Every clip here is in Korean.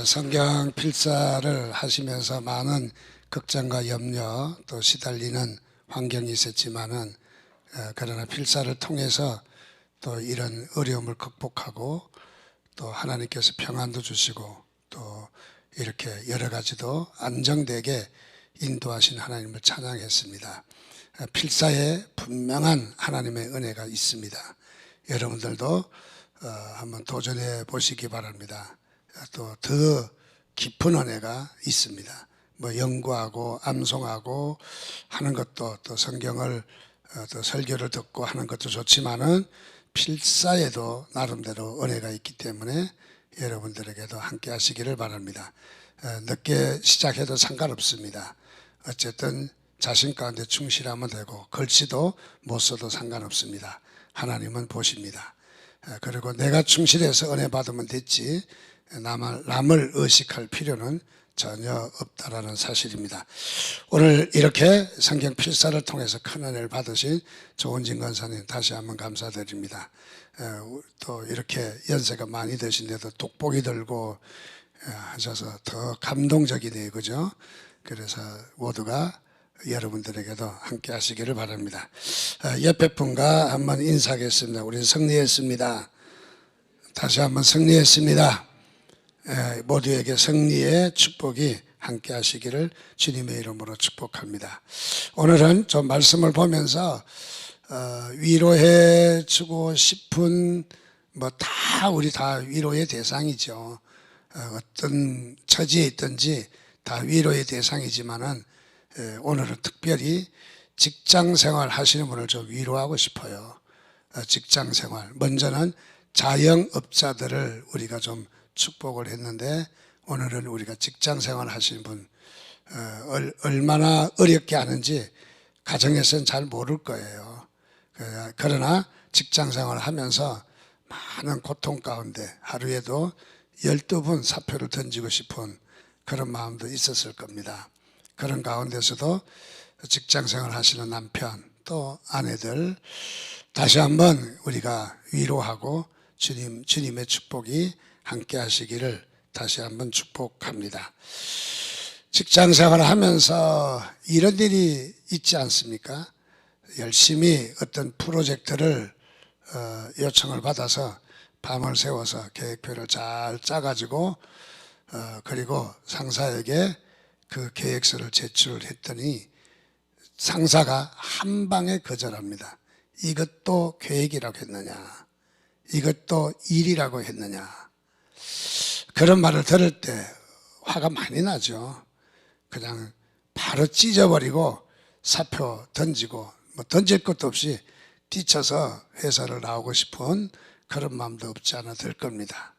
성경 필사를 하시면서 많은 걱정과 염려 또 시달리는 환경이 있었지만은 그러나 필사를 통해서 또 이런 어려움을 극복하고 또 하나님께서 평안도 주시고 또 이렇게 여러 가지도 안정되게 인도하신 하나님을 찬양했습니다. 필사에 분명한 하나님의 은혜가 있습니다. 여러분들도 한번 도전해 보시기 바랍니다. 또 더 깊은 은혜가 있습니다. 뭐 연구하고 암송하고 하는 것도 또 성경을 또 설교를 듣고 하는 것도 좋지만은 필사에도 나름대로 은혜가 있기 때문에 여러분들에게도 함께 하시기를 바랍니다. 늦게 시작해도 상관없습니다. 어쨌든 자신 가운데 충실하면 되고 글씨도 못 써도 상관없습니다. 하나님은 보십니다. 그리고 내가 충실해서 은혜 받으면 됐지 남을 의식할 필요는 전혀 없다라는 사실입니다. 오늘 이렇게 성경 필사를 통해서 큰 은혜를 받으신 조은진 권사님 다시 한번 감사드립니다. 또 이렇게 연세가 많이 드신데도 돋보기 들고 하셔서 더 감동적이네요, 그죠? 그래서 모두가 여러분들에게도 함께 하시기를 바랍니다. 옆에 분과 한번 인사하겠습니다. 우리는 승리했습니다. 다시 한번 승리했습니다. 모두에게 승리의 축복이 함께 하시기를 주님의 이름으로 축복합니다. 오늘은 좀 말씀을 보면서 위로해 주고 싶은 우리 다 위로의 대상이죠. 어떤 처지에 있든지 다 위로의 대상이지만은 오늘은 특별히 직장생활 하시는 분을 좀 위로하고 싶어요. 직장생활 먼저는 자영업자들을 우리가 좀 축복을 했는데 오늘은 우리가 직장생활 하시는 분 얼마나 어렵게 하는지 가정에서는 잘 모를 거예요. 그러나 직장생활을 하면서 많은 고통 가운데 하루에도 12번 사표를 던지고 싶은 그런 마음도 있었을 겁니다. 그런 가운데서도 직장생활 하시는 남편 또 아내들 다시 한번 우리가 위로하고 주님의 축복이 함께 하시기를 다시 한번 축복합니다. 직장생활을 하면서 이런 일이 있지 않습니까? 열심히 어떤 프로젝트를 요청을 받아서 밤을 새워서 계획표를 잘 짜가지고 그리고 상사에게 그 계획서를 제출을 했더니 상사가 한 방에 거절합니다. 이것도 계획이라고 했느냐? 이것도 일이라고 했느냐? 그런 말을 들을 때 화가 많이 나죠. 그냥 바로 찢어버리고 사표 던지고 던질 것도 없이 뛰쳐서 회사를 나오고 싶은 그런 마음도 없지 않아 들 겁니다.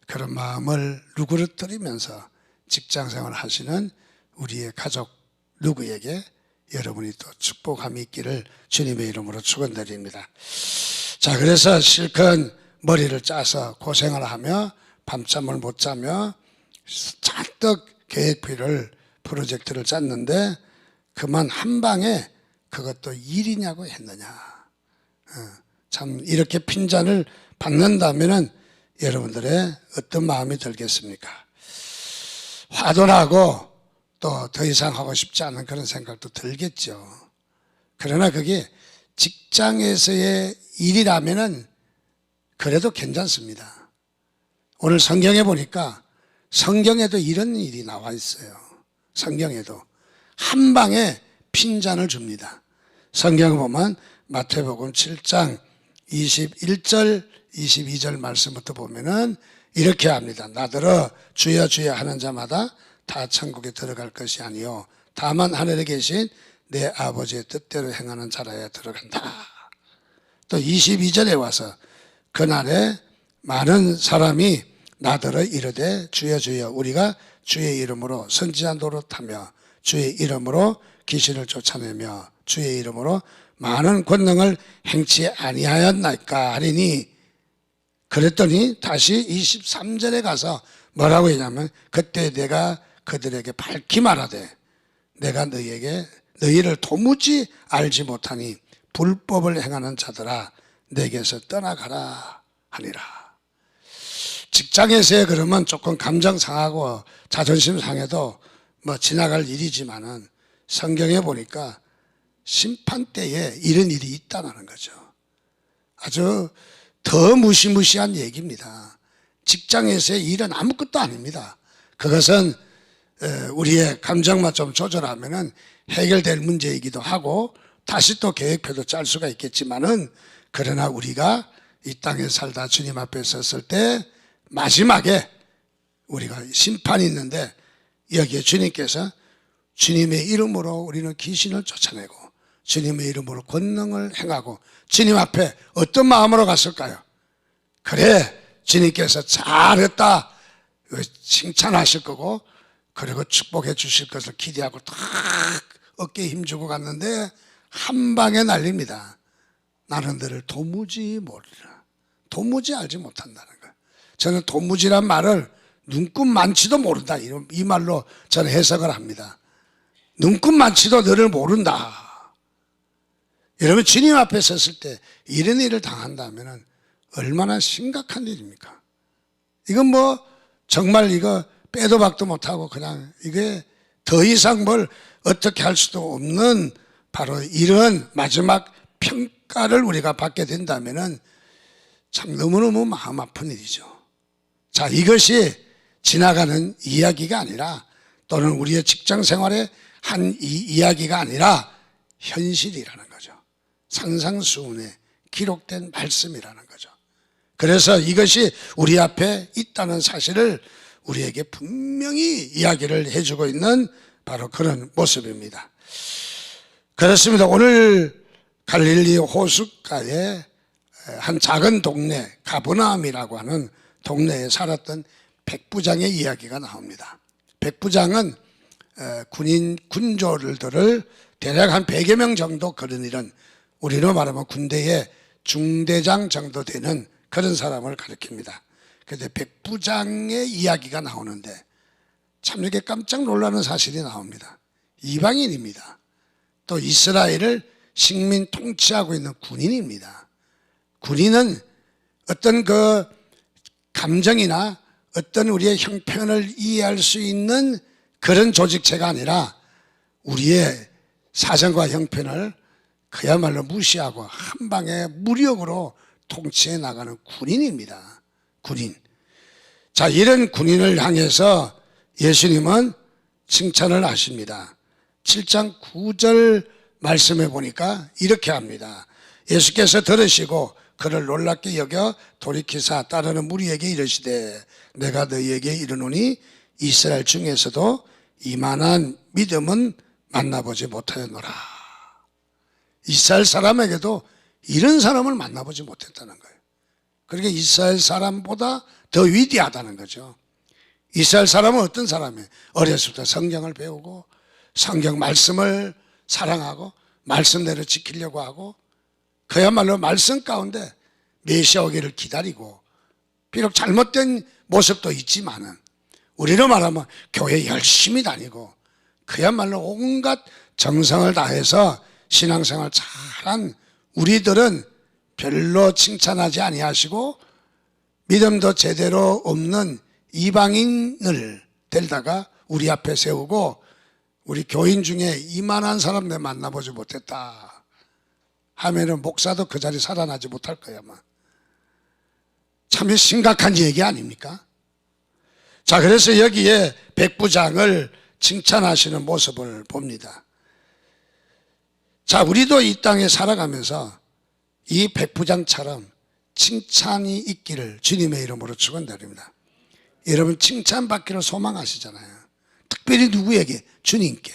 그런 마음을 누그러뜨리면서 직장생활 하시는 우리의 가족 누구에게 여러분이 또 축복함이 있기를 주님의 이름으로 축원드립니다. 자, 그래서 실컷 머리를 짜서 고생을 하며 밤잠을 못 자며 잔뜩 계획표를 프로젝트를 짰는데 그만 한 방에 그것도 일이냐고 했느냐. 참 이렇게 핀잔을 받는다면은 여러분들의 어떤 마음이 들겠습니까? 화도 나고 또 더 이상 하고 싶지 않은 그런 생각도 들겠죠. 그러나 그게 직장에서의 일이라면은 그래도 괜찮습니다. 오늘 성경에 보니까 성경에도 이런 일이 나와 있어요. 성경에도 한 방에 핀잔을 줍니다. 성경을 보면 마태복음 7장 21절 22절 말씀부터 보면은 이렇게 합니다. 나더러 주여 주여 하는 자마다 다 천국에 들어갈 것이 아니요 다만 하늘에 계신 내 아버지의 뜻대로 행하는 자라야 들어간다. 또 22절에 와서 그날에 많은 사람이 나더러 이르되 주여 주여 우리가 주의 이름으로 선지자 노릇하며 주의 이름으로 귀신을 쫓아내며 주의 이름으로 많은 권능을 행치 아니하였나이까 하리니 그랬더니 다시 23절에 가서 뭐라고 했냐면 그때 내가 그들에게 밝히 말하되 내가 너희를 도무지 알지 못하니 불법을 행하는 자들아 내게서 떠나가라 하니라. 직장에서의 그러면 조금 감정 상하고 자존심 상해도 뭐 지나갈 일이지만은 성경에 보니까 심판 때에 이런 일이 있다는 거죠. 아주 더 무시무시한 얘기입니다. 직장에서의 일은 아무것도 아닙니다. 그것은 우리의 감정만 좀 조절하면은 해결될 문제이기도 하고 다시 또 계획표도 짤 수가 있겠지만은 그러나 우리가 이 땅에 살다 주님 앞에 섰을 때 마지막에 우리가 심판이 있는데 여기에 주님께서 주님의 이름으로 우리는 귀신을 쫓아내고 주님의 이름으로 권능을 행하고 주님 앞에 어떤 마음으로 갔을까요? 그래, 주님께서 잘했다 칭찬하실 거고 그리고 축복해 주실 것을 기대하고 딱 어깨에 힘주고 갔는데 한 방에 날립니다. 나는 너를 도무지 모르라. 도무지 알지 못한다는 거예요. 저는 도무지란 말을 눈금 많지도 모른다 이 말로 저는 해석을 합니다. 눈금 많지도 너를 모른다. 여러분 주님 앞에 섰을 때 이런 일을 당한다면 얼마나 심각한 일입니까? 이건 뭐 정말 이거 빼도 박도 못하고 그냥 이게 더 이상 뭘 어떻게 할 수도 없는 바로 이런 마지막 평가를 우리가 받게 된다면 참 너무너무 마음 아픈 일이죠. 자, 이것이 지나가는 이야기가 아니라 또는 우리의 직장 생활의 한 이야기가 아니라 현실이라는 거죠. 산상수훈에 기록된 말씀이라는 거죠. 그래서 이것이 우리 앞에 있다는 사실을 우리에게 분명히 이야기를 해주고 있는 바로 그런 모습입니다. 그렇습니다. 오늘 갈릴리 호숫가에 한 작은 동네 가버나움이라고 하는 동네에 살았던 백부장의 이야기가 나옵니다. 백부장은 군인 군졸들을 대략 한 100여 명 정도 거느리는 우리로 말하면 군대의 중대장 정도 되는 그런 사람을 가리킵니다. 그런데 백부장의 이야기가 나오는데 참 이렇게 깜짝 놀라는 사실이 나옵니다. 이방인입니다. 또 이스라엘을 식민 통치하고 있는 군인입니다. 군인은 어떤 그 감정이나 어떤 우리의 형편을 이해할 수 있는 그런 조직체가 아니라 우리의 사정과 형편을 그야말로 무시하고 한 방에 무력으로 통치해 나가는 군인입니다. 군인. 자, 이런 군인을 향해서 예수님은 칭찬을 하십니다. 7장 9절 말씀해 보니까 이렇게 합니다. 예수께서 들으시고 그를 놀랍게 여겨 돌이키사 따르는 무리에게 이르시되 내가 너희에게 이르노니 이스라엘 중에서도 이만한 믿음은 만나보지 못하였노라. 이스라엘 사람에게도 이런 사람을 만나보지 못했다는 거예요. 그러니까 이스라엘 사람보다 더 위대하다는 거죠. 이스라엘 사람은 어떤 사람이에요? 어렸을 때 성경을 배우고 성경 말씀을 사랑하고 말씀대로 지키려고 하고 그야말로 말씀 가운데 메시아 오기를 기다리고 비록 잘못된 모습도 있지만은 우리로 말하면 교회 열심히 다니고 그야말로 온갖 정성을 다해서 신앙생활 잘한 우리들은 별로 칭찬하지 아니하시고 믿음도 제대로 없는 이방인을 데려다가 우리 앞에 세우고 우리 교인 중에 이만한 사람 내 만나보지 못했다 하면은 목사도 그 자리 살아나지 못할 거야 아마. 참 심각한 얘기 아닙니까? 자, 그래서 여기에 백부장을 칭찬하시는 모습을 봅니다. 자, 우리도 이 땅에 살아가면서 이 백부장처럼 칭찬이 있기를 주님의 이름으로 축원드립니다. 여러분 칭찬받기를 소망하시잖아요. 특별히 누구에게? 주님께.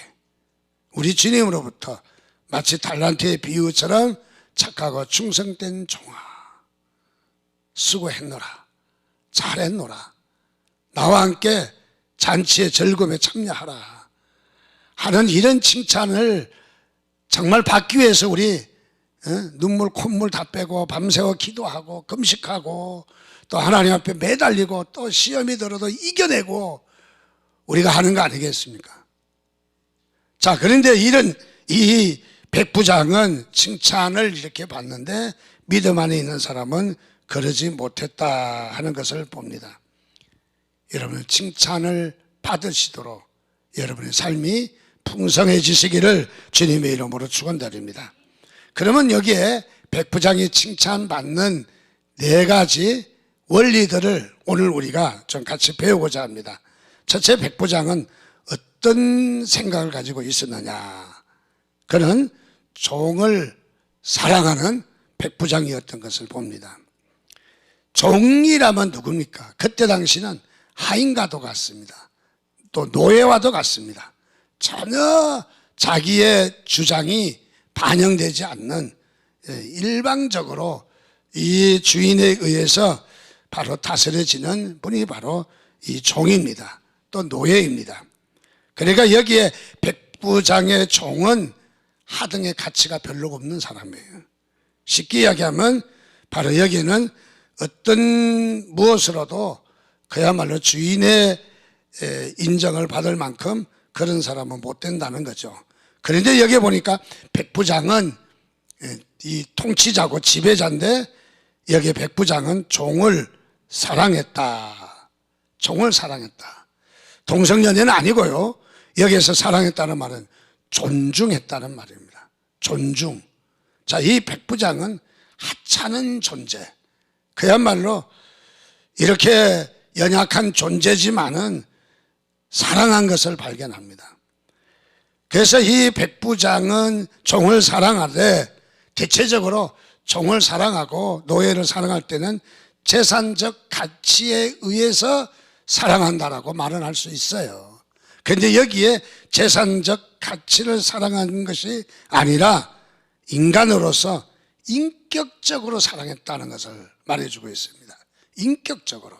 우리 주님으로부터 마치 달란트의 비유처럼 착하고 충성된 종아 수고했노라 잘했노라 나와 함께 잔치의 즐거움에 참여하라 하는 이런 칭찬을 정말 받기 위해서 우리 눈물 콧물 다 빼고 밤새워 기도하고 금식하고 또 하나님 앞에 매달리고 또 시험이 들어도 이겨내고 우리가 하는 거 아니겠습니까? 자, 그런데 이 백부장은 칭찬을 이렇게 받는데 믿음 안에 있는 사람은 그러지 못했다 하는 것을 봅니다. 여러분의 칭찬을 받으시도록 여러분의 삶이 풍성해지시기를 주님의 이름으로 축원드립니다. 그러면 여기에 백부장이 칭찬받는 4가지 원리들을 오늘 우리가 좀 같이 배우고자 합니다. 첫째, 백부장은 어떤 생각을 가지고 있었느냐. 그는 종을 사랑하는 백부장이었던 것을 봅니다. 종이라면 누굽니까? 그때 당시는 하인과도 같습니다. 또 노예와도 같습니다. 전혀 자기의 주장이 반영되지 않는 일방적으로 이 주인에 의해서 바로 다스려지는 분이 바로 이 종입니다. 또 노예입니다. 그러니까 여기에 백부장의 종은 하등의 가치가 별로 없는 사람이에요. 쉽게 이야기하면 바로 여기는 어떤 무엇으로도 그야말로 주인의 인정을 받을 만큼 그런 사람은 못 된다는 거죠. 그런데 여기 보니까 백부장은 이 통치자고 지배자인데 여기 백부장은 종을 사랑했다. 종을 사랑했다. 동성연애는 아니고요. 여기에서 사랑했다는 말은 존중했다는 말입니다. 존중. 자, 이 백부장은 하찮은 존재, 그야말로 이렇게 연약한 존재지만은 사랑한 것을 발견합니다. 그래서 이 백부장은 종을 사랑하되 대체적으로 종을 사랑하고 노예를 사랑할 때는 재산적 가치에 의해서 사랑한다라고 말은 할 수 있어요. 그런데 여기에 재산적 가치를 사랑하는 것이 아니라 인간으로서 인격적으로 사랑했다는 것을 말해주고 있습니다. 인격적으로.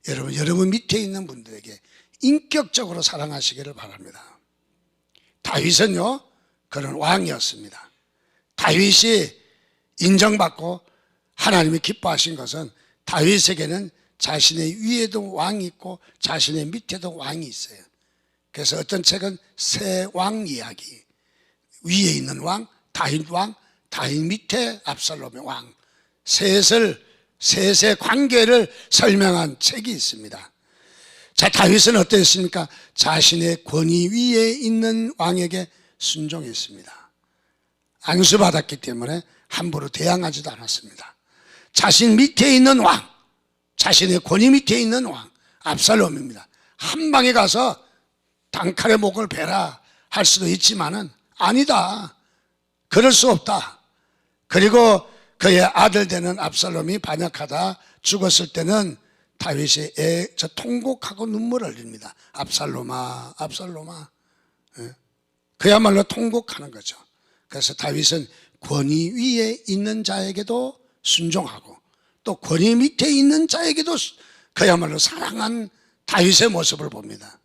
여러분 밑에 있는 분들에게 인격적으로 사랑하시기를 바랍니다. 다윗은요, 그런 왕이었습니다. 다윗이 인정받고 하나님이 기뻐하신 것은 다윗에게는 자신의 위에도 왕이 있고 자신의 밑에도 왕이 있어요. 그래서 어떤 책은 세 왕 이야기, 위에 있는 왕, 다윗 왕, 다윗 밑에 압살롬의 왕, 셋의 관계를 설명한 책이 있습니다. 자, 다윗은 어땠습니까? 자신의 권위 위에 있는 왕에게 순종했습니다. 안수받았기 때문에 함부로 대항하지도 않았습니다. 자신 밑에 있는 왕, 자신의 권위 밑에 있는 왕, 압살롬입니다. 한 방에 가서 단칼에 목을 베라 할 수도 있지만은 아니다. 그럴 수 없다. 그리고 그의 아들 되는 압살롬이 반역하다 죽었을 때는 다윗이 통곡하고 눈물을 흘립니다. 압살롬아, 압살롬아. 그야말로 통곡하는 거죠. 그래서 다윗은 권위 위에 있는 자에게도 순종하고 또 권위 밑에 있는 자에게도 그야말로 사랑한 다윗의 모습을 봅니다.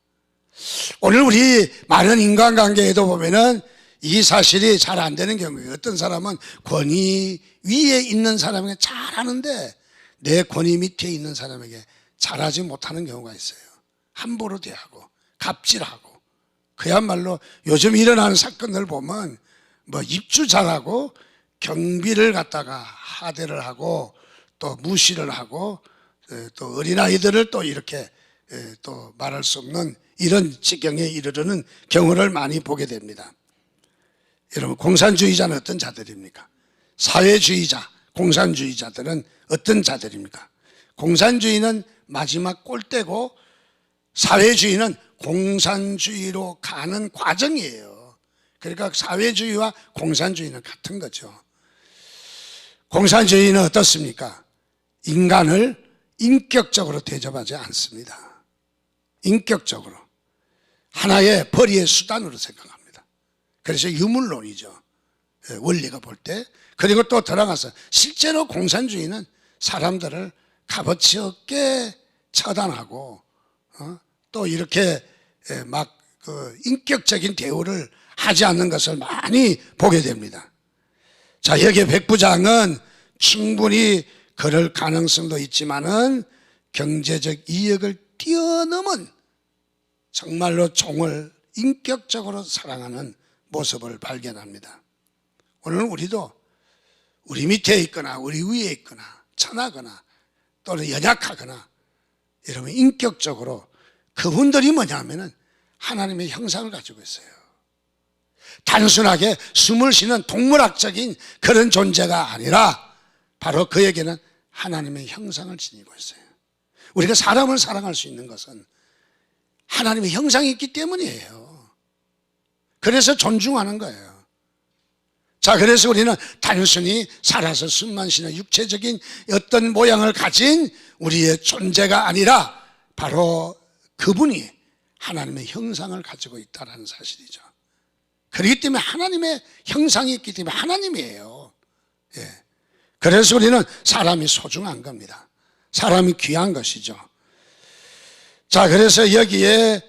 오늘 우리 많은 인간관계에도 보면은 이 사실이 잘 안 되는 경우에요. 어떤 사람은 권위 위에 있는 사람에게 잘하는데 내 권위 밑에 있는 사람에게 잘하지 못하는 경우가 있어요. 함부로 대하고 갑질하고. 그야말로 요즘 일어나는 사건들 보면 뭐 입주 잘하고 경비를 갖다가 하대를 하고 또 무시를 하고 또 어린아이들을 또 이렇게 또 말할 수 없는 이런 지경에 이르르는 경우를 많이 보게 됩니다. 여러분, 공산주의자는 어떤 자들입니까? 사회주의자, 공산주의자들은 어떤 자들입니까? 공산주의는 마지막 골대고 사회주의는 공산주의로 가는 과정이에요. 그러니까 사회주의와 공산주의는 같은 거죠. 공산주의는 어떻습니까? 인간을 인격적으로 대접하지 않습니다. 인격적으로. 하나의 벌이의 수단으로 생각합니다. 그래서 유물론이죠. 원리가 볼 때. 그리고 또 들어가서 실제로 공산주의는 사람들을 값어치 없게 처단하고 또 이렇게 막 그 인격적인 대우를 하지 않는 것을 많이 보게 됩니다. 자, 여기에 백부장은 충분히 그럴 가능성도 있지만은 경제적 이익을 뛰어넘은 정말로 종을 인격적으로 사랑하는 모습을 발견합니다. 오늘 우리도 우리 밑에 있거나 우리 위에 있거나 천하거나 또는 연약하거나 여러분 인격적으로 그분들이 뭐냐면은 하나님의 형상을 가지고 있어요. 단순하게 숨을 쉬는 동물학적인 그런 존재가 아니라 바로 그에게는 하나님의 형상을 지니고 있어요. 우리가 사람을 사랑할 수 있는 것은 하나님의 형상이 있기 때문이에요. 그래서 존중하는 거예요. 자, 그래서 우리는 단순히 살아서 숨만 쉬는 육체적인 어떤 모양을 가진 우리의 존재가 아니라 바로 그분이 하나님의 형상을 가지고 있다는 사실이죠. 그렇기 때문에 하나님의 형상이 있기 때문에 하나님이에요. 예. 그래서 우리는 사람이 소중한 겁니다. 사람이 귀한 것이죠. 자, 그래서 여기에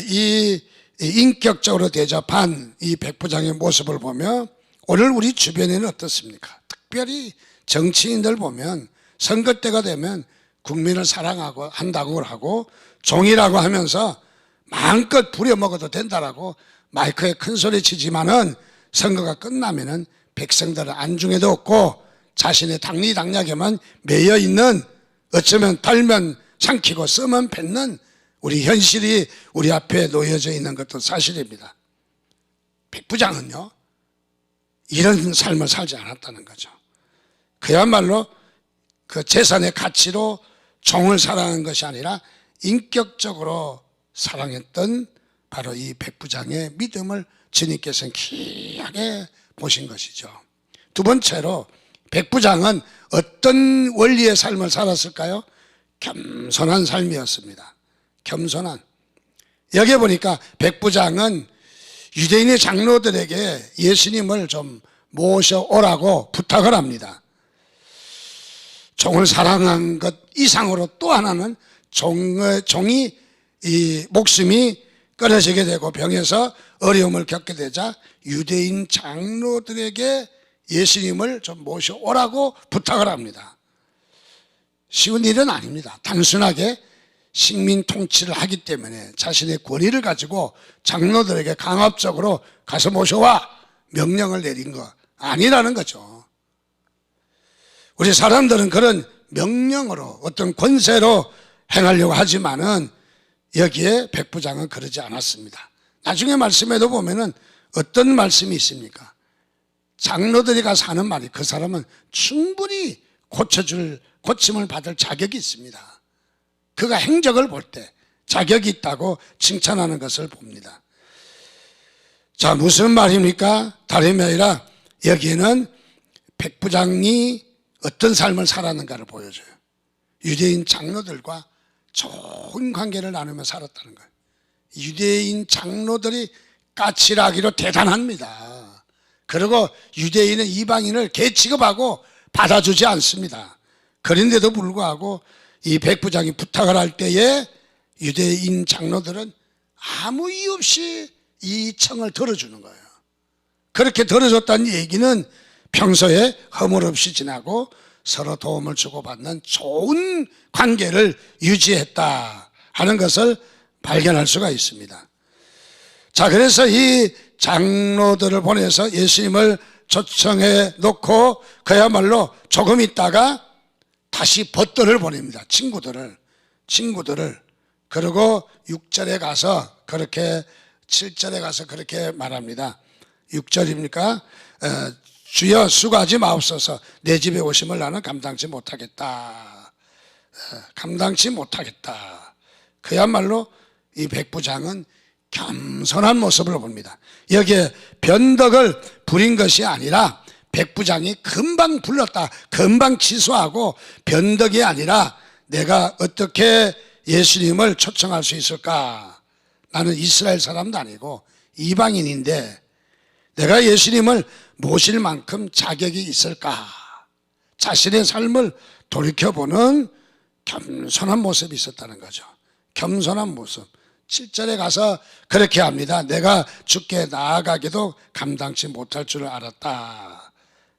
이 인격적으로 대접한 이 백부장의 모습을 보면 오늘 우리 주변에는 어떻습니까? 특별히 정치인들 보면 선거 때가 되면 국민을 사랑하고 한다고 하고 종이라고 하면서 마음껏 부려먹어도 된다라고 마이크에 큰 소리 치지만은 선거가 끝나면은 백성들은 안중에도 없고 자신의 당리당략에만 매여 있는, 어쩌면 달면 삼키고 쓰면 뱉는 우리 현실이 우리 앞에 놓여져 있는 것도 사실입니다. 백부장은요 이런 삶을 살지 않았다는 거죠. 그야말로 그 재산의 가치로 종을 사랑한 것이 아니라 인격적으로 사랑했던 바로 이 백부장의 믿음을 주님께서는 귀하게 보신 것이죠. 두 번째로 백부장은 어떤 원리의 삶을 살았을까요? 겸손한 삶이었습니다. 겸손한. 여기 보니까 백부장은 유대인의 장로들에게 예수님을 좀 모셔오라고 부탁을 합니다. 종을 사랑한 것 이상으로 또 하나는 종이 이 목숨이 끊어지게 되고 병에서 어려움을 겪게 되자 유대인 장로들에게 예수님을 좀 모셔오라고 부탁을 합니다. 쉬운 일은 아닙니다. 단순하게 식민 통치를 하기 때문에 자신의 권위를 가지고 장로들에게 강압적으로 가서 모셔와 명령을 내린 거 아니라는 거죠. 우리 사람들은 그런 명령으로 어떤 권세로 행하려고 하지만은 여기에 백부장은 그러지 않았습니다. 나중에 말씀에도 보면은 어떤 말씀이 있습니까? 장로들이 가서 하는 말이 그 사람은 충분히 고침을 받을 자격이 있습니다. 그가 행적을 볼 때 자격이 있다고 칭찬하는 것을 봅니다. 자, 무슨 말입니까? 다름이 아니라 여기에는 백부장이 어떤 삶을 살았는가를 보여줘요. 유대인 장로들과 좋은 관계를 나누며 살았다는 거예요. 유대인 장로들이 까칠하기로 대단합니다. 그리고 유대인은 이방인을 개 취급하고 받아주지 않습니다. 그런데도 불구하고 이 백부장이 부탁을 할 때에 유대인 장로들은 아무 이유 없이 이 청을 들어주는 거예요. 그렇게 들어줬다는 얘기는 평소에 허물 없이 지나고 서로 도움을 주고받는 좋은 관계를 유지했다 하는 것을 발견할 수가 있습니다. 자, 그래서 이 장로들을 보내서 예수님을 초청해 놓고 그야말로 조금 있다가 다시 벗들을 보냅니다. 친구들을. 그리고 6절에 가서 그렇게 7절에 가서 그렇게 말합니다. 6절입니까? 주여 수고하지 마옵소서. 내 집에 오심을 나는 감당치 못하겠다. 감당치 못하겠다. 그야말로 이 백부장은 겸손한 모습을 봅니다. 여기에 변덕을 부린 것이 아니라 백부장이 금방 불렀다, 금방 취소하고 변덕이 아니라 내가 어떻게 예수님을 초청할 수 있을까? 나는 이스라엘 사람도 아니고 이방인인데 내가 예수님을 모실 만큼 자격이 있을까? 자신의 삶을 돌이켜보는 겸손한 모습이 있었다는 거죠. 겸손한 모습. 7절에 가서 그렇게 합니다. 내가 주께 나아가기도 감당치 못할 줄 알았다.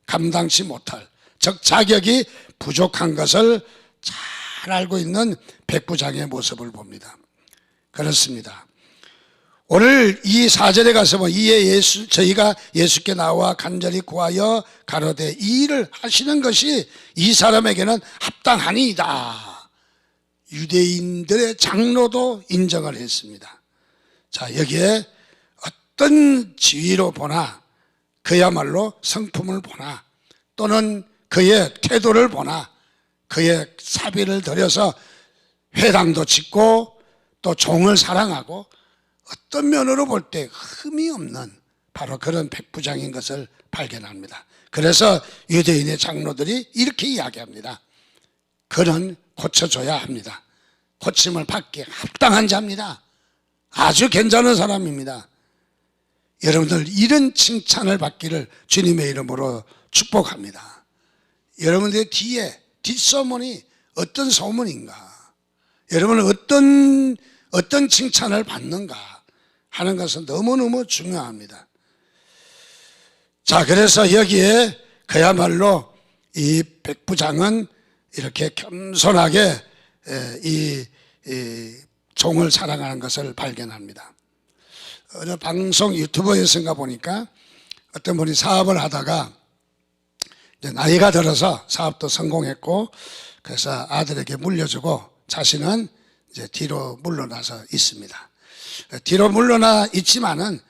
감당치 못할, 즉 자격이 부족한 것을 잘 알고 있는 백부장의 모습을 봅니다. 그렇습니다. 오늘 이 4절에 가서 이에 저희가 예수께 나와 간절히 구하여 가로되 이 일을 하시는 것이 이 사람에게는 합당하니이다. 유대인들의 장로도 인정을 했습니다. 자, 여기에 어떤 지위로 보나, 그야말로 성품을 보나, 또는 그의 태도를 보나, 그의 사비를 들여서 회당도 짓고 또 종을 사랑하고 어떤 면으로 볼 때 흠이 없는 바로 그런 백부장인 것을 발견합니다. 그래서 유대인의 장로들이 이렇게 이야기합니다. 그는 고쳐줘야 합니다. 고침을 받기에 합당한 자입니다. 아주 괜찮은 사람입니다. 여러분들 이런 칭찬을 받기를 주님의 이름으로 축복합니다. 여러분들의 뒤에 뒷소문이 어떤 소문인가, 여러분은 어떤 칭찬을 받는가 하는 것은 너무너무 중요합니다. 자, 그래서 여기에 그야말로 이 백부장은 이렇게 겸손하게 이 종을 사랑하는 것을 발견합니다. 어느 방송 유튜버에서인가 보니까 어떤 분이 사업을 하다가 이제 나이가 들어서 사업도 성공했고, 그래서 아들에게 물려주고 자신은 이제 뒤로 물러나서 있습니다. 뒤로 물러나 있지만은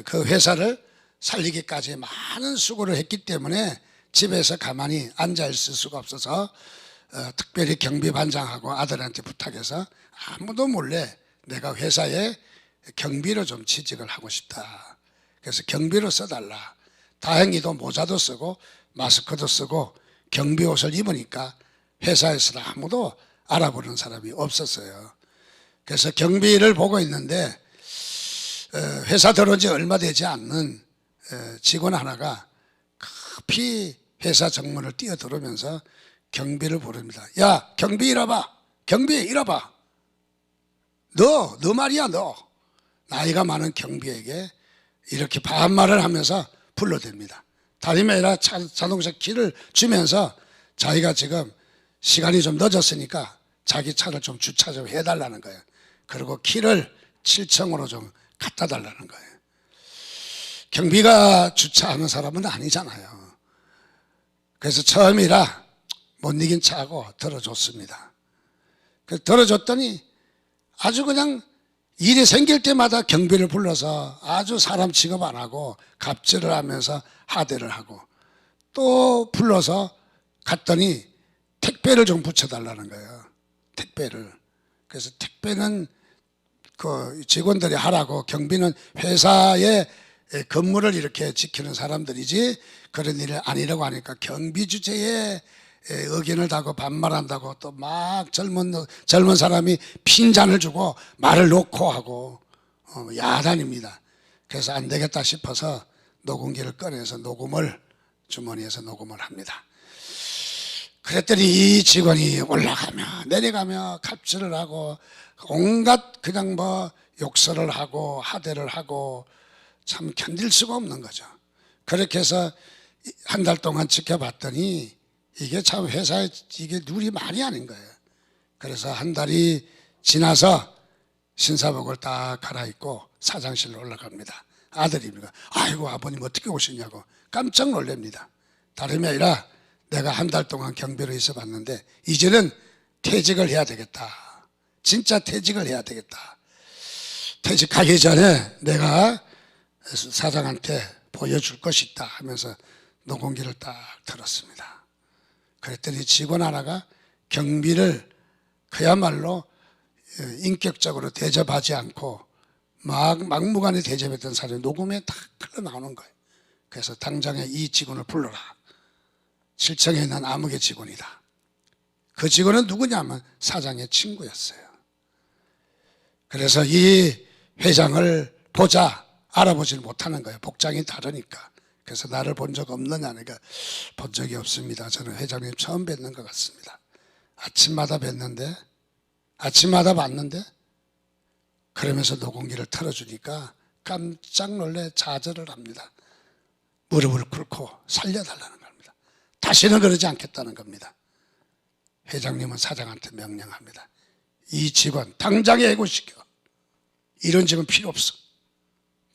그 회사를 살리기까지 많은 수고를 했기 때문에 집에서 가만히 앉아 있을 수가 없어서 특별히 경비반장하고 아들한테 부탁해서 아무도 몰래 내가 회사에 경비로 좀 취직을 하고 싶다. 그래서 경비로 써달라. 다행히도 모자도 쓰고 마스크도 쓰고 경비 옷을 입으니까 회사에서는 아무도 알아보는 사람이 없었어요. 그래서 경비를 보고 있는데 회사 들어온 지 얼마 되지 않는 직원 하나가 급히 회사 정문을 뛰어들어오면서 경비를 부릅니다. 야, 경비 이라봐. 경비 이라봐. 너 말이야, 너. 나이가 많은 경비에게 이렇게 반말을 하면서 불러댑니다. 다름이 아니라 자동차 키를 주면서 자기가 지금 시간이 좀 늦었으니까 자기 차를 좀 주차 좀 해달라는 거예요. 그리고 키를 7층으로 좀 갖다 달라는 거예요. 경비가 주차하는 사람은 아니잖아요. 그래서 처음이라 못 이긴 차하고 들어줬습니다. 그래서 들어줬더니 아주 그냥 일이 생길 때마다 경비를 불러서 아주 사람 취급 안 하고 갑질을 하면서 하대를 하고, 또 불러서 갔더니 택배를 좀 붙여달라는 거예요. 택배를. 그래서 택배는 그 직원들이 하라고, 경비는 회사의 건물을 이렇게 지키는 사람들이지 그런 일이 아니라고 하니까 경비 주제에 의견을 다고 반말한다고, 또 막 젊은 사람이 핀잔을 주고 말을 놓고 하고 야단입니다. 그래서 안 되겠다 싶어서 녹음기를 꺼내서 주머니에서 녹음을 합니다. 그랬더니 이 직원이 올라가며 내려가며 갑질을 하고 온갖 그냥 뭐 욕설을 하고 하대를 하고 참 견딜 수가 없는 거죠. 그렇게 해서 한 달 동안 지켜봤더니 이게 참 회사에 이게 룰이 말이 아닌 거예요. 그래서 한 달이 지나서 신사복을 딱 갈아입고 사장실로 올라갑니다. 아들입니다. 아이고, 아버님 어떻게 오셨냐고 깜짝 놀랍니다. 다름이 아니라 내가 한 달 동안 경비로 있어 봤는데 이제는 퇴직을 해야 되겠다. 진짜 퇴직을 해야 되겠다. 퇴직하기 전에 내가 사장한테 보여줄 것이 있다 하면서 녹음기를 딱 들었습니다. 그랬더니 직원 하나가 경비를 그야말로 인격적으로 대접하지 않고 막무가내 대접했던 사람이 녹음에 딱 흘러나오는 거예요. 그래서 당장에 이 직원을 불러라. 7층에 있는 암흑의 직원이다. 그 직원은 누구냐면 사장의 친구였어요. 그래서 이 회장을 보자 알아보지를 못하는 거예요. 복장이 다르니까. 그래서 나를 본 적 없느냐니까 본 적이 없습니다. 저는 회장님 처음 뵙는 것 같습니다. 아침마다 봤는데 그러면서 녹음기를 틀어주니까 깜짝 놀래 좌절을 합니다. 무릎을 꿇고 살려달라는 겁니다. 다시는 그러지 않겠다는 겁니다. 회장님은 사장한테 명령합니다. 이 직원 당장에 해고시켜. 이런 직원 필요 없어.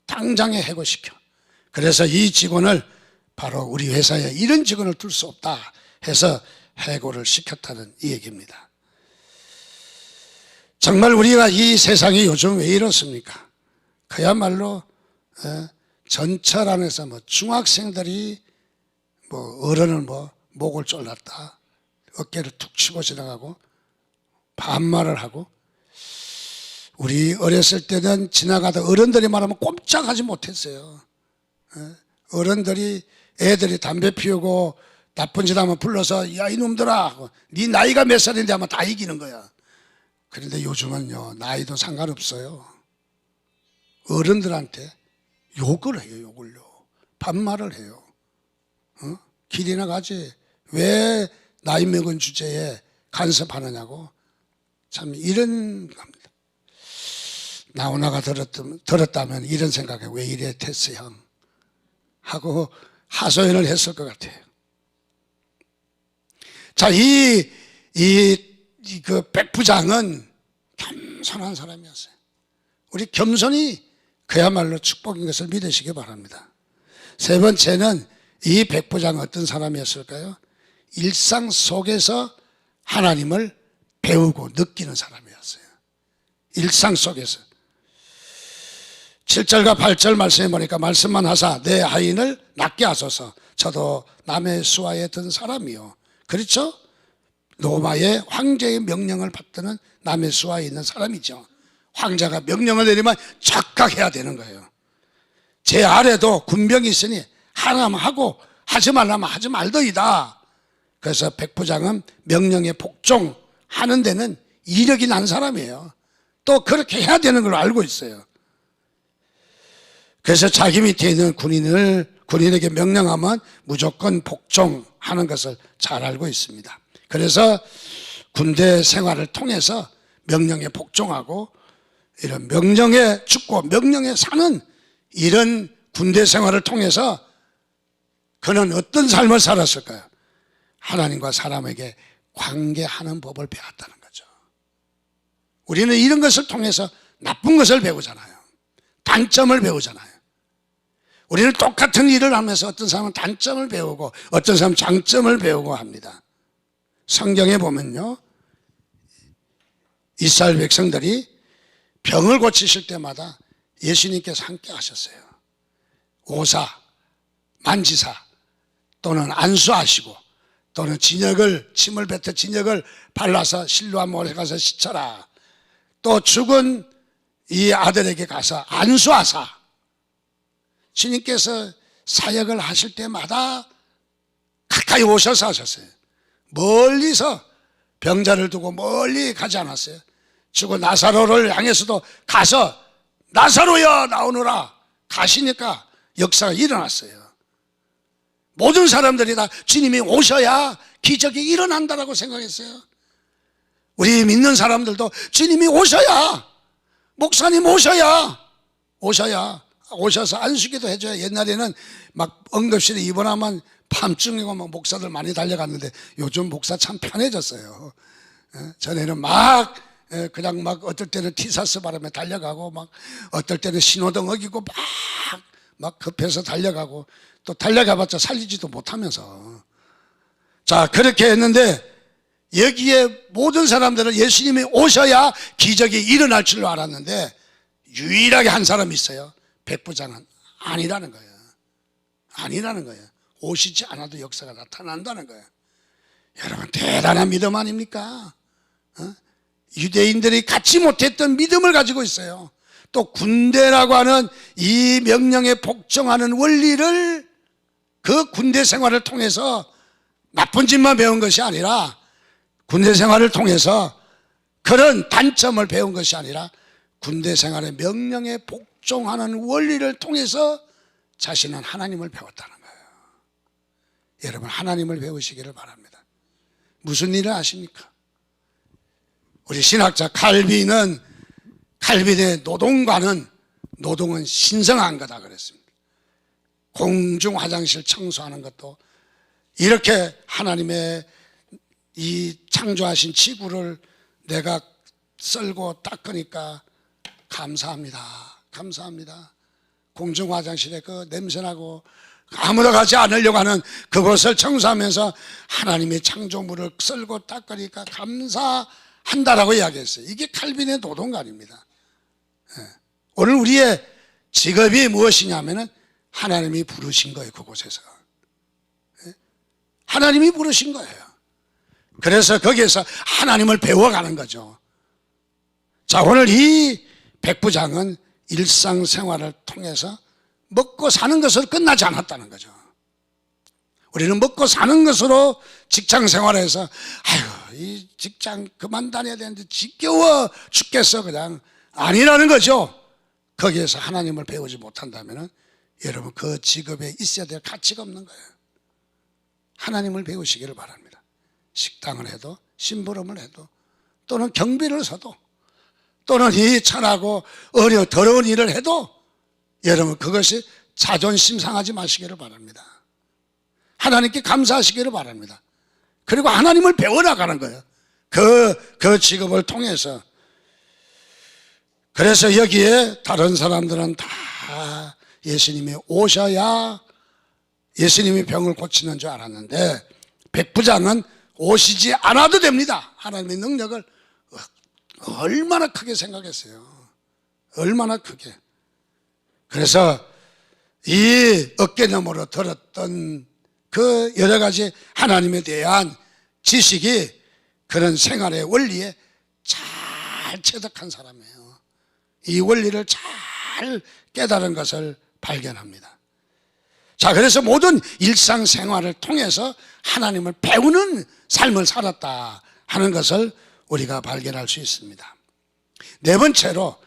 당장에 해고시켜. 그래서 이 직원을 바로 우리 회사에 이런 직원을 둘 수 없다 해서 해고를 시켰다는 이 얘기입니다. 정말 우리가 이 세상이 요즘 왜 이렇습니까? 그야말로 전철 안에서 중학생들이 어른을 목을 졸랐다, 어깨를 툭 치고 지나가고 반말을 하고, 우리 어렸을 때는 지나가다 어른들이 말하면 꼼짝하지 못했어요. 어른들이 애들이 담배 피우고 나쁜 짓 하면 불러서 야 이놈들아 네 나이가 몇 살인데 하면 다 이기는 거야. 그런데 요즘은요, 나이도 상관없어요. 어른들한테 욕을 해요. 욕을요. 반말을 해요. 길이나 가지 왜 나이 먹은 주제에 간섭하느냐고. 참 이런 겁니다. 나오나가 들었다면 이런 생각에 왜 이래 테스 형 하고 하소연을 했을 것 같아요. 자, 그 백부장은 겸손한 사람이었어요. 우리 겸손이 그야말로 축복인 것을 믿으시기 바랍니다. 세 번째는 이 백부장은 어떤 사람이었을까요? 일상 속에서 하나님을 배우고 느끼는 사람이었어요. 일상 속에서. 7절과 8절 말씀해 보니까 말씀만 하사 내 하인을 낫게 하소서. 저도 남의 수하에 든 사람이요. 그렇죠? 로마의 황제의 명령을 받드는 남의 수하에 있는 사람이죠. 황제가 명령을 내리면 즉각 해야 되는 거예요. 제 아래도 군병이 있으니 하라면 하고 하지 말라면 하지 말더이다. 그래서 백부장은 명령에 복종하는 데는 이력이 난 사람이에요. 또 그렇게 해야 되는 걸 알고 있어요. 그래서 자기 밑에 있는 군인에게 명령하면 무조건 복종하는 것을 잘 알고 있습니다. 그래서 군대 생활을 통해서 명령에 복종하고 이런 명령에 죽고 명령에 사는 이런 군대 생활을 통해서 그는 어떤 삶을 살았을까요? 하나님과 사람에게 관계하는 법을 배웠다는 거죠. 우리는 이런 것을 통해서 나쁜 것을 배우잖아요. 단점을 배우잖아요. 우리는 똑같은 일을 하면서 어떤 사람은 단점을 배우고 어떤 사람은 장점을 배우고 합니다. 성경에 보면요, 이스라엘 백성들이 병을 고치실 때마다 예수님께서 함께 하셨어요. 오사, 만지사 또는 안수하시고 또는 침을 뱉어 진역을 발라서 실로암 모래 가서 씻어라. 또 죽은 이 아들에게 가서 안수하사. 주님께서 사역을 하실 때마다 가까이 오셔서 하셨어요. 멀리서 병자를 두고 멀리 가지 않았어요. 죽은 나사로를 향해서도 가서 나사로야 나오너라 가시니까 역사가 일어났어요. 모든 사람들이 다 주님이 오셔야 기적이 일어난다라고 생각했어요. 우리 믿는 사람들도 주님이 오셔야, 목사님 오셔서 안수기도 해줘야. 옛날에는 막 응급실에 입원하면 밤중이고 막 목사들 많이 달려갔는데 요즘 목사 참 편해졌어요. 전에는 그냥 어떨 때는 티사스 바람에 달려가고 어떨 때는 신호등 어기고 막 급해서 달려가고 또 달려가봤자 살리지도 못하면서. 자, 그렇게 했는데 여기에 모든 사람들은 예수님이 오셔야 기적이 일어날 줄로 알았는데 유일하게 한 사람이 있어요. 백부장은 아니라는 거예요. 오시지 않아도 역사가 나타난다는 거예요. 여러분, 대단한 믿음 아닙니까? 유대인들이 갖지 못했던 믿음을 가지고 있어요. 또 군대라고 하는 이 명령에 복종하는 원리를 그 군대 생활을 통해서 나쁜 짓만 배운 것이 아니라 군대 생활을 통해서 그런 단점을 배운 것이 아니라 군대 생활의 명령에 복종하는 원리를 통해서 자신은 하나님을 배웠다는 거예요. 여러분, 하나님을 배우시기를 바랍니다. 무슨 일을 아십니까? 우리 신학자 칼빈의 노동은 신성한 거다 그랬습니다. 공중 화장실 청소하는 것도 이렇게 하나님의 이 창조하신 지구를 내가 썰고 닦으니까 감사합니다. 공중 화장실에 그 냄새나고 아무도 가지 않으려고 하는 그곳을 청소하면서 하나님의 창조물을 썰고 닦으니까 한다라고 이야기했어요. 이게 칼빈의 노동관입니다. 오늘 우리의 직업이 무엇이냐면은 하나님이 부르신 거예요. 그곳에서 하나님이 부르신 거예요. 그래서 거기에서 하나님을 배워가는 거죠. 자, 오늘 이 백부장은 일상생활을 통해서 먹고 사는 것으로 끝나지 않았다는 거죠. 우리는 먹고 사는 것으로 직장생활에서 아유, 이 직장 그만 다녀야 되는데 지겨워 죽겠어, 그냥 아니라는 거죠. 거기에서 하나님을 배우지 못한다면 여러분 그 직업에 있어야 될 가치가 없는 거예요. 하나님을 배우시기를 바랍니다. 식당을 해도 심부름을 해도 또는 경비를 서도 또는 이 천하고 더러운 일을 해도 여러분 그것이 자존심 상하지 마시기를 바랍니다. 하나님께 감사하시기를 바랍니다. 그리고 하나님을 배워나가는 거예요. 그 직업을 통해서. 그래서 여기에 다른 사람들은 다 예수님이 오셔야 예수님이 병을 고치는 줄 알았는데 백부장은 오시지 않아도 됩니다. 하나님의 능력을 얼마나 크게 생각했어요. 얼마나 크게. 그래서 이 어깨너머로 들었던 그 여러 가지 하나님에 대한 지식이 그런 생활의 원리에 잘 체득한 사람이에요. 이 원리를 잘 깨달은 것을 발견합니다. 자, 그래서 모든 일상생활을 통해서 하나님을 배우는 삶을 살았다 하는 것을 우리가 발견할 수 있습니다. 네 번째로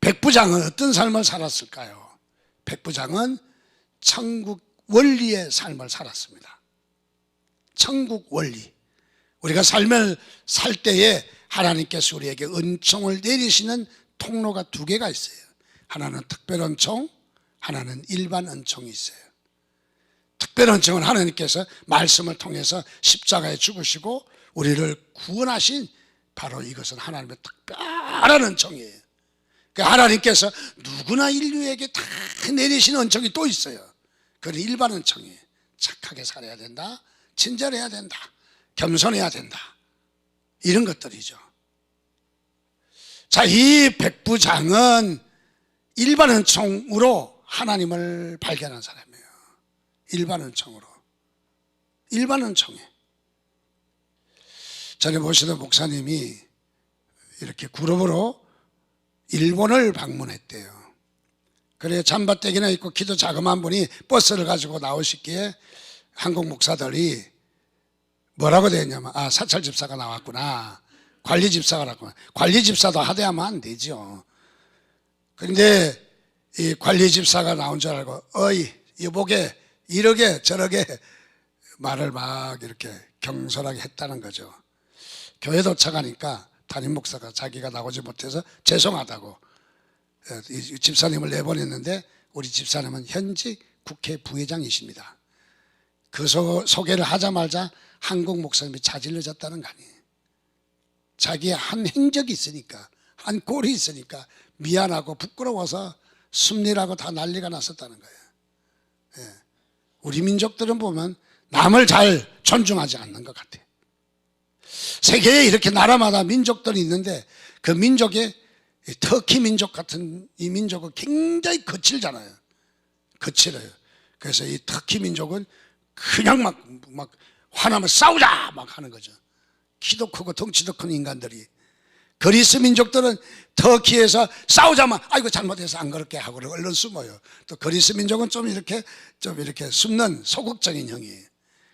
백부장은 어떤 삶을 살았을까요? 백부장은 천국 원리의 삶을 살았습니다. 천국 원리. 우리가 삶을 살 때에 하나님께서 우리에게 은총을 내리시는 통로가 두 개가 있어요. 하나는 특별 은총, 하나는 일반 은총이 있어요. 특별 은총은 하나님께서 말씀을 통해서 십자가에 죽으시고 우리를 구원하신 바로 이것은 하나님의 특별한 은총이에요. 하나님께서 누구나 인류에게 다 내리시는 은총이 또 있어요. 그건 일반 은총이에요. 착하게 살아야 된다, 친절해야 된다, 겸손해야 된다, 이런 것들이죠. 자, 이 백부장은 일반 은총으로 하나님을 발견한 사람이에요. 일반 은총으로. 일반 은총에. 전에 모시던 목사님이 이렇게 그룹으로 일본을 방문했대요. 그래 잠바떼기나 입고 키도 자그마한 분이 버스를 가지고 나오시기에 한국 목사들이 뭐라고 되었냐면 사찰 집사가 나왔구나, 관리 집사가 나왔구나. 관리 집사도 하대하면 안 되죠. 그런데 이 관리 집사가 나온 줄 알고 어이 여보게 이러게 저러게 말을 막 이렇게 경솔하게 했다는 거죠. 교회 도착하니까 담임 목사가 자기가 나오지 못해서 죄송하다고 이 집사님을 내보냈는데 우리 집사님은 현직 국회 부회장이십니다. 그 소개를 하자마자 한국 목사님이 자질러졌다는 거 아니에요. 자기의 한 행적이 있으니까, 한 꼴이 있으니까 미안하고 부끄러워서 숨리라고 다 난리가 났었다는 거예요. 예. 우리 민족들은 보면 남을 잘 존중하지 않는 것 같아요. 세계에 이렇게 나라마다 민족들이 있는데 그 민족의 터키 민족 같은 이 민족은 굉장히 거칠잖아요. 거칠어요. 그래서 이 터키 민족은 그냥 막 화나면 싸우자 막 하는 거죠. 키도 크고 덩치도 큰 인간들이. 그리스 민족들은 터키에서 싸우자면 아이고 잘못해서 안 그렇게 하고 얼른 숨어요. 또 그리스 민족은 좀 이렇게 숨는 소극적인 형이에요.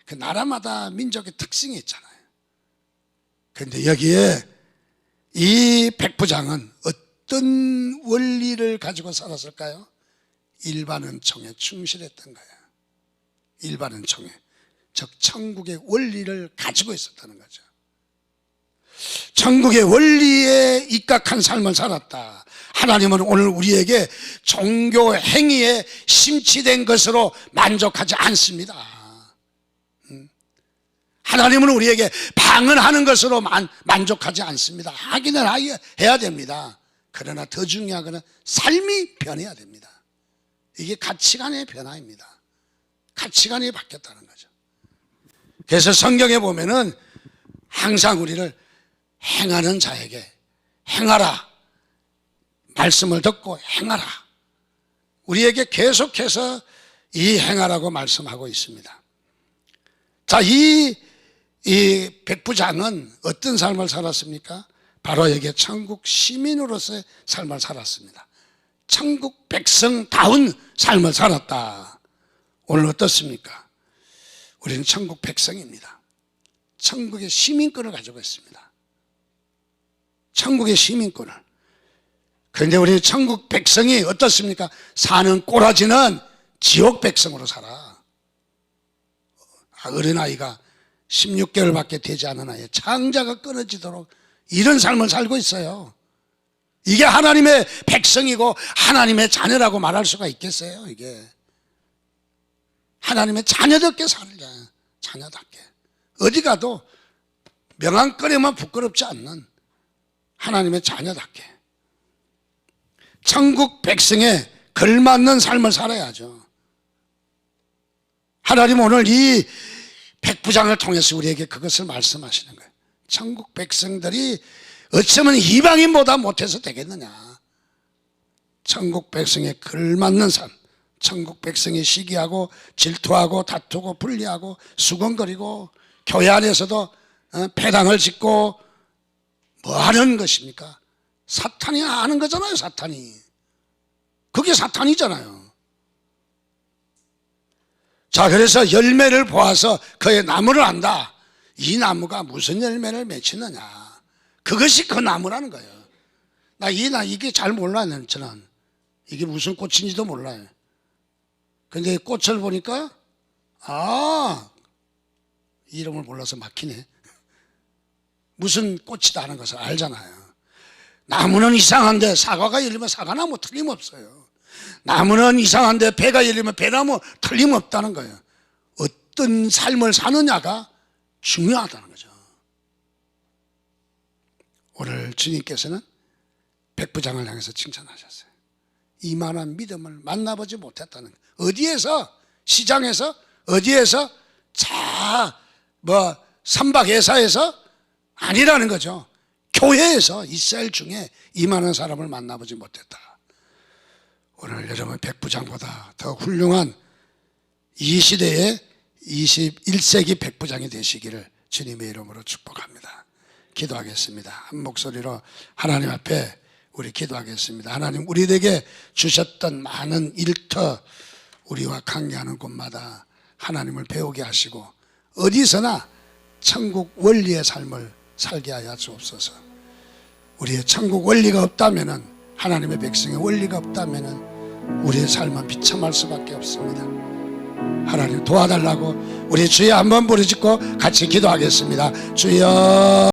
그 나라마다 민족의 특징이 있잖아요. 그런데 여기에 이 백부장은 어떤 원리를 가지고 살았을까요? 일반 은총에 충실했던 거예요. 일반 은총에, 즉 천국의 원리를 가지고 있었다는 거죠. 천국의 원리에 입각한 삶을 살았다. 하나님은 오늘 우리에게 종교 행위에 심취된 것으로 만족하지 않습니다. 하나님은 우리에게 방언하는 것으로 만족하지 않습니다. 하기는 해야 됩니다. 그러나 더 중요한 것은 삶이 변해야 됩니다. 이게 가치관의 변화입니다. 가치관이 바뀌었다는 거죠. 그래서 성경에 보면은 항상 우리를 행하는 자에게 행하라, 말씀을 듣고 행하라, 우리에게 계속해서 이 행하라고 말씀하고 있습니다. 자, 이 백부장은 어떤 삶을 살았습니까? 바로 이게 천국 시민으로서의 삶을 살았습니다. 천국 백성다운 삶을 살았다. 오늘 어떻습니까? 우리는 천국 백성입니다. 천국의 시민권을 가지고 있습니다. 천국의 시민권을. 그런데 우리 천국 백성이 어떻습니까? 사는 꼬라지는 지옥 백성으로 살아. 어린아이가 16개월밖에 되지 않은 아이, 창자가 끊어지도록 이런 삶을 살고 있어요. 이게 하나님의 백성이고 하나님의 자녀라고 말할 수가 있겠어요? 이게 하나님의 자녀답게 살자. 자녀답게 어디 가도 명함거리만 부끄럽지 않는 하나님의 자녀답게 천국 백성에 걸맞는 삶을 살아야죠. 하나님 오늘 이 백부장을 통해서 우리에게 그것을 말씀하시는 거예요. 천국 백성들이 어쩌면 이방인보다 못해서 되겠느냐. 천국 백성에 걸맞는 삶, 천국 백성이 시기하고 질투하고 다투고 분리하고 수건거리고 교회 안에서도 배당을 짓고 뭐 하는 것입니까? 사탄이 하는 거잖아요. 사탄이. 그게 사탄이잖아요. 자, 그래서 열매를 보아서 그의 나무를 안다. 이 나무가 무슨 열매를 맺히느냐, 그것이 그 나무라는 거예요. 이게 잘 몰라요. 저는 이게 무슨 꽃인지도 몰라요. 근데 꽃을 보니까 이름을 몰라서 막히네. 무슨 꽃이다 하는 것을 알잖아요. 나무는 이상한데 사과가 열리면 사과나무 틀림없어요. 나무는 이상한데 배가 열리면 배나무 틀림없다는 거예요. 어떤 삶을 사느냐가 중요하다는 거죠. 오늘 주님께서는 백부장을 향해서 칭찬하셨어요. 이만한 믿음을 만나보지 못했다는 거예요. 어디에서? 시장에서? 어디에서? 삼박회사에서? 아니라는 거죠. 교회에서 이스라엘 중에 이만한 사람을 만나보지 못했다. 오늘 여러분 백부장보다 더 훌륭한 이 시대의 21세기 백부장이 되시기를 주님의 이름으로 축복합니다. 기도하겠습니다. 한 목소리로 하나님 앞에 우리 기도하겠습니다. 하나님, 우리에게 주셨던 많은 일터, 우리와 관계하는 곳마다 하나님을 배우게 하시고 어디서나 천국 원리의 삶을 살게 하여 주옵소서. 우리의 천국 원리가 없다면은, 하나님의 백성의 원리가 없다면은 우리의 삶은 비참할 수밖에 없습니다. 하나님 도와달라고 우리 주여 한번 부르짖고 같이 기도하겠습니다. 주여.